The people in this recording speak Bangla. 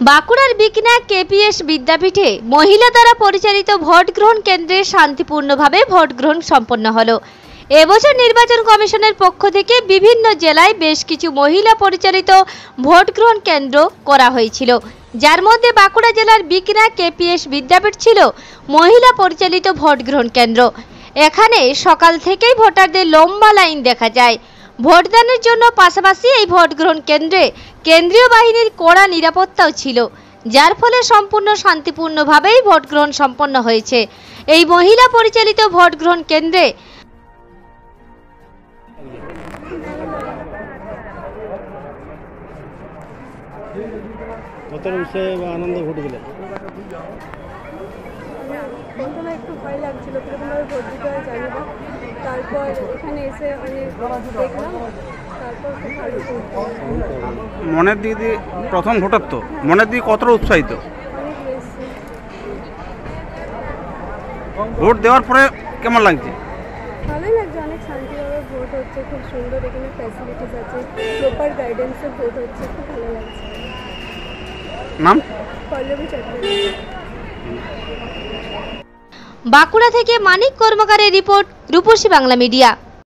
বাঁকুড়ার বিকনা কেপিএস বিদ্যাপীঠে মহিলা দ্বারা পরিচালিত ভোট গ্রহণ কেন্দ্রে শান্তিপূর্ণভাবে ভোট গ্রহণ সম্পন্ন হলো। এবছর নির্বাচন কমিশনের পক্ষ থেকে বিভিন্ন জেলায় বেশ কিছু মহিলা পরিচালিত ভোট গ্রহণ কেন্দ্র করা হয়েছিল, যার মধ্যে বাঁকুড়া জেলার বিকনা কেপিএস বিদ্যাপীঠ ছিল মহিলা পরিচালিত ভোট গ্রহণ কেন্দ্র। এখানে সকাল থেকেই ভোটারদের লম্বা লাইন দেখা যায়। ভোটদানের জন্য পাশাপাশি এই ভোট গ্রহণ কেন্দ্রে কেন্দ্রীয় বাহিনীর কড়া নিরাপত্তাও ছিল, যার ফলে সম্পূর্ণ শান্তিপূর্ণভাবেই ভোট গ্রহণ সম্পন্ন হয়েছে। এই মহিলা পরিচালিত ভোট গ্রহণ কেন্দ্রে আনন্দ ঘটে প্রথমে একটু ভয় লাগছিল, কিরকমভাবে ভোট দিতে হয় জানি না। তারপর এখানে এসে অনেক দেখলাম, তারপর খুব ভালো। মনের দিক দিয়ে প্রথম ভোটার তো মনের দিকে কতটা উৎসাহিত? অনেক বেশি। ভোট দেওয়ার পরে কেমন লাগছে? ভালোই লাগছে, অনেক শান্তিভাবে ভোট হচ্ছে, খুব সুন্দর এখানে ফ্যাসিলিটিস আছে, প্রপার গাইডেন্সে ভোট হচ্ছে, খুব ভালো লাগছে। নাম? পল্লবী চট্টোপাধ্যায়। বাঁকুড়া থেকে মানিক কর্মকারের রিপোর্ট, রূপসী বাংলা মিডিয়া।